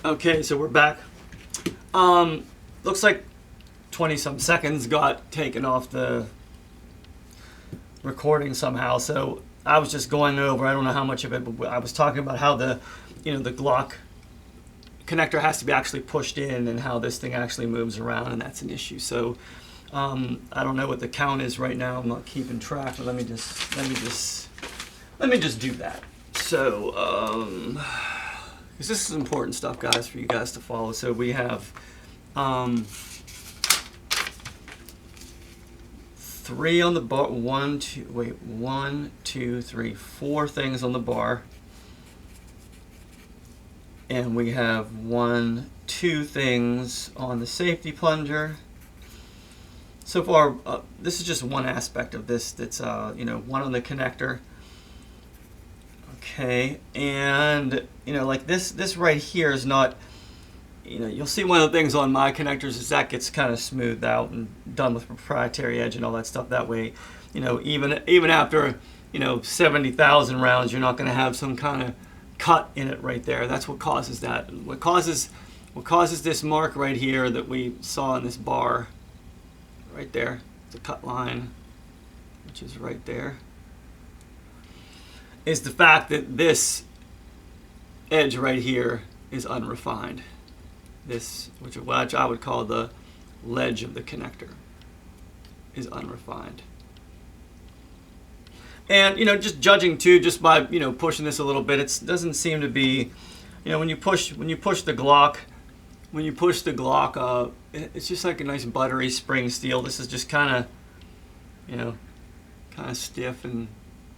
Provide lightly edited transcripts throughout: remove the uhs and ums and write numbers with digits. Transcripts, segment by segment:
Okay, so we're back. Looks like 20-some seconds got taken off the recording somehow. So I was just going over, I don't know how much of it, but I was talking about how the Glock connector has to be actually pushed in and how this thing actually moves around, and that's an issue. So I don't know what the count is right now. I'm not keeping track, but let me just do that. So because this is important stuff, guys, for you guys to follow. So we have 3 on the bar. 1, 2, 3, 4 things on the bar, and we have 1, 2 things on the safety plunger. So far, this is just one aspect of this. That's 1 on the connector. Okay, and like this right here is not. You'll see one of the things on my connectors is that gets kind of smoothed out and done with proprietary edge and all that stuff. That way, even after 70,000 rounds, you're not going to have some kind of cut in it right there. That's what causes that. What causes this mark right here that we saw in this bar, right there, the cut line, which is right there, is the fact that this edge right here is unrefined. This, which I would call the ledge of the connector, is unrefined. And just judging too, just by pushing this a little bit, it doesn't seem to be, when you push the Glock, it's just like a nice buttery spring steel. This is just kind of stiff, and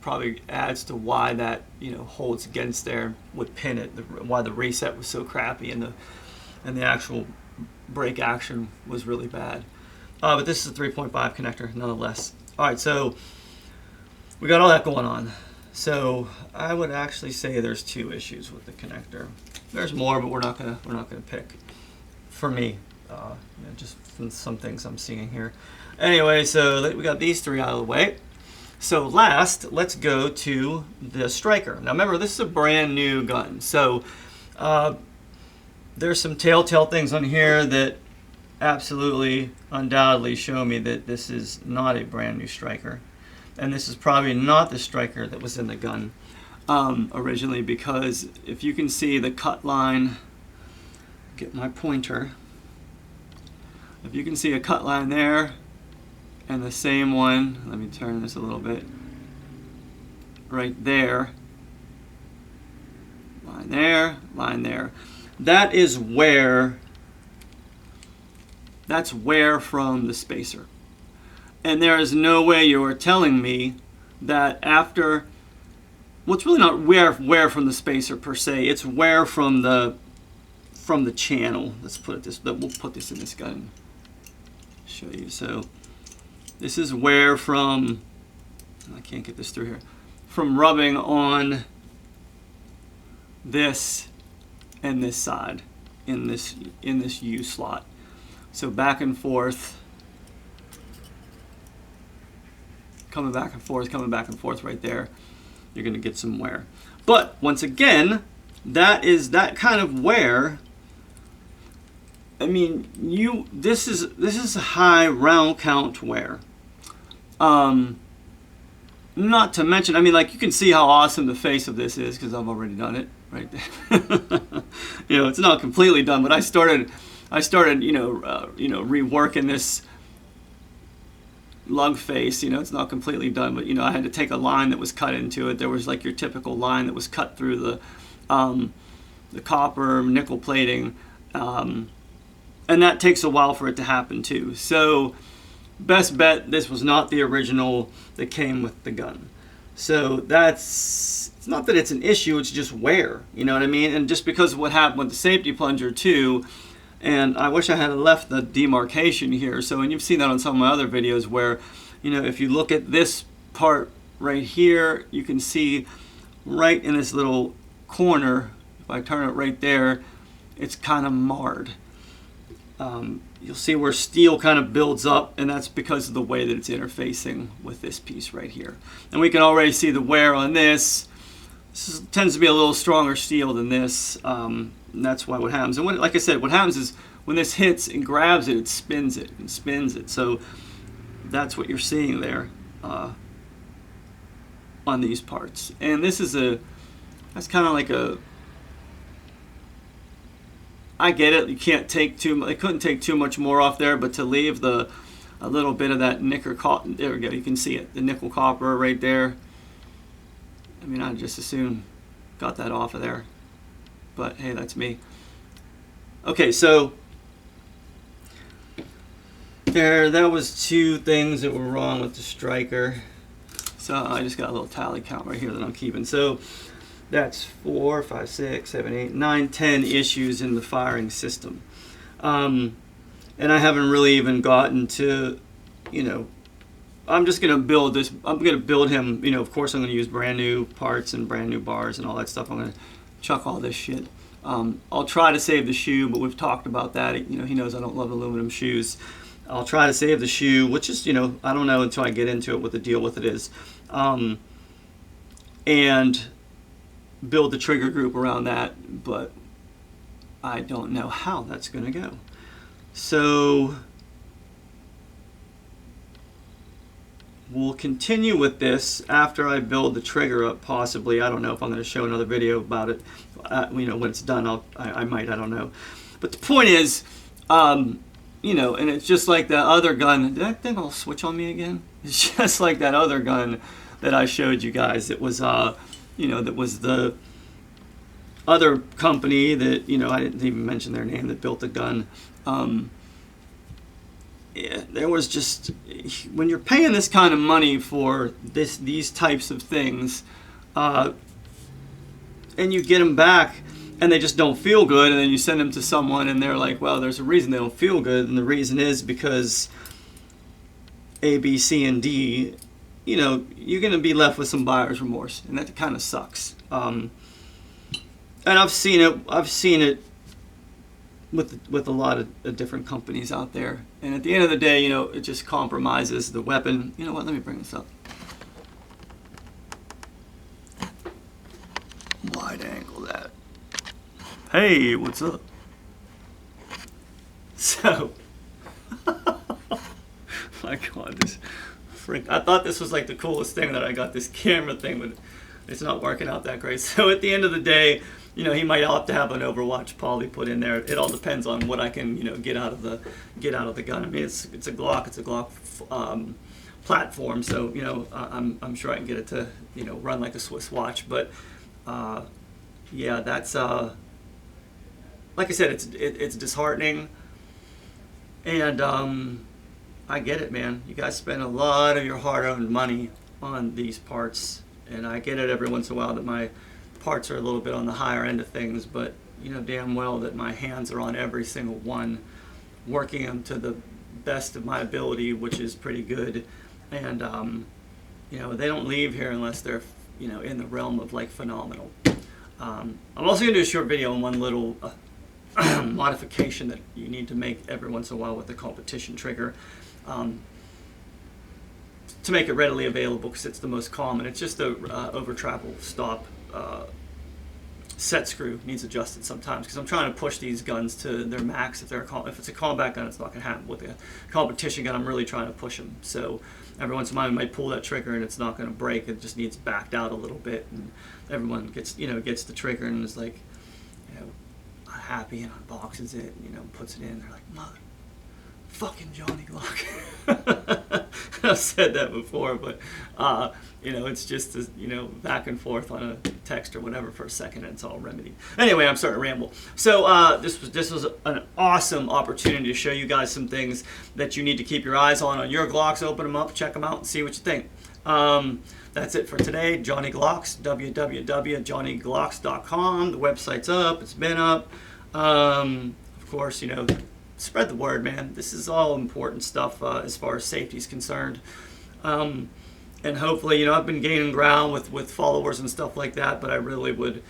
probably adds to why that holds against there would pin it. Why the reset was so crappy and the actual break action was really bad. But this is a 3.5 connector nonetheless. All right, so we got all that going on. So I would actually say there's 2 issues with the connector. There's more, but we're not gonna pick. For me, just from some things I'm seeing here. Anyway, so we got these 3 out of the way. So last, let's go to the striker. Now remember, this is a brand new gun. So there's some telltale things on here that absolutely, undoubtedly show me that this is not a brand new striker. And this is probably not the striker that was in the gun originally, because if you can see the cut line, get my pointer, if you can see a cut line there, and the same one, let me turn this a little bit, right there, line there, line there. That's wear from the spacer. And there is no way you are telling me that after, well, it's really not wear from the spacer per se, it's wear from the channel. Let's put it this, we'll put this in this gun, show you. So this is wear from, I can't get this through here, from rubbing on this and this side in this U slot. So back and forth, coming back and forth right there, you're going to get some wear. But once again, that kind of wear, I mean, this is a high round count wear. Not to mention, I mean, like, you can see how awesome the face of this is because I've already done it right there. It's not completely done, but I started reworking this lug face. It's not completely done, but I had to take a line that was cut into it. There was like your typical line that was cut through the copper nickel plating, and that takes a while for it to happen too. So best bet, this was not the original that came with the gun. So it's not that it's an issue, it's just wear, you know what I mean? And just because of what happened with the safety plunger too, and I wish I had left the demarcation here. So, and you've seen that on some of my other videos where, if you look at this part right here, you can see right in this little corner, if I turn it right there, it's kind of marred. You'll see where steel kind of builds up, and that's because of the way that it's interfacing with this piece right here. And we can already see the wear on this. This tends to be a little stronger steel than this. And that's why what happens. And like I said, what happens is when this hits and grabs it, it spins it and spins it. So that's what you're seeing there on these parts. And this is that's kind of like I get it. You can't take I couldn't take too much more off there, but to leave a little bit of that nickel copper, there we go. You can see it, the nickel copper right there. I mean, I just as soon got that off of there, but hey, that's me. Okay, so that was two things that were wrong with the striker. So I just got a little tally count right here that I'm keeping. So that's 4, 5, 6, 7, 8, 9, 10 issues in the firing system. And I haven't really even gotten to, I'm just going to build this. I'm going to build him, of course I'm going to use brand new parts and brand new bars and all that stuff. I'm going to chuck all this shit. I'll try to save the shoe, but we've talked about that. He knows I don't love aluminum shoes. I'll try to save the shoe, which is, I don't know until I get into it what the deal with it is. And build the trigger group around that, but I don't know how that's going to go. So we'll continue with this after I build the trigger up, possibly. I don't know if I'm going to show another video about it. When it's done, I might, I don't know. But the point is, and it's just like that other gun. Did that thing all switch on me again? It's just like that other gun that I showed you guys. It was, that was the other company that, I didn't even mention their name, that built the gun. Yeah, there was just, when you're paying this kind of money for these types of things, and you get them back and they just don't feel good, and then you send them to someone and they're like, well, there's a reason they don't feel good, and the reason is because A, B, C, and D, you're going to be left with some buyer's remorse, and that kind of sucks. And I've seen it with a lot of different companies out there, and at the end of the day, it just compromises the weapon. You know what? Let me bring this up. Wide angle that. Hey, what's up? So, my God, this freak! I thought this was like the coolest thing, that I got this camera thing, but it's not working out that great. So at the end of the day, he might have to have an Overwatch poly put in there. It all depends on what I can, get out of the gun. I mean, it's a Glock platform, so I'm sure I can get it to run like a Swiss watch. But yeah, that's like I said, it's disheartening, and I get it, man. You guys spend a lot of your hard-earned money on these parts, and I get it every once in a while that my parts are a little bit on the higher end of things, but damn well that my hands are on every single one, working them to the best of my ability, which is pretty good. And they don't leave here unless they're in the realm of like phenomenal. I'm also going to do a short video on one little modification that you need to make every once in a while with the competition trigger, to make it readily available, because it's the most common. It's just the over travel stop set screw needs adjusted sometimes, because I'm trying to push these guns to their max. If it's a combat gun, it's not going to happen. With a competition gun, I'm really trying to push them. So every once in a while, I might pull that trigger and it's not going to break. It just needs backed out a little bit, and everyone gets the trigger and is like, happy, and unboxes it, puts it in. They're like, mother fucking Johnny Glock. I've said that before, but it's just back and forth on a text or whatever for a second, and it's all remedied. Anyway, I'm starting to ramble. So this was an awesome opportunity to show you guys some things that you need to keep your eyes on your Glocks. Open them up, check them out, and see what you think. That's it for today. Johnny Glocks, www.johnnyglocks.com. The website's up. It's been up. Of course, spread the word, man. This is all important stuff as far as safety is concerned. And hopefully, I've been gaining ground with followers and stuff like that, but I really would,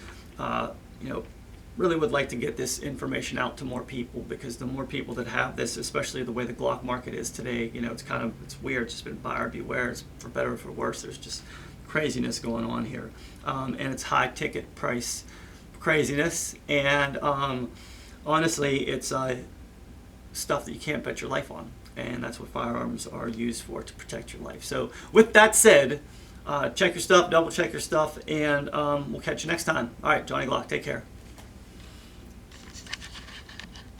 really would like to get this information out to more people, because the more people that have this, especially the way the Glock market is today, it's weird. It's just been buyer beware. It's for better or for worse. There's just craziness going on here, and it's high ticket price craziness, and honestly, it's stuff that you can't bet your life on, and that's what firearms are used for, to protect your life. So with that said, check your stuff, double check your stuff, and we'll catch you next time. All right, Johnny Glock, take care.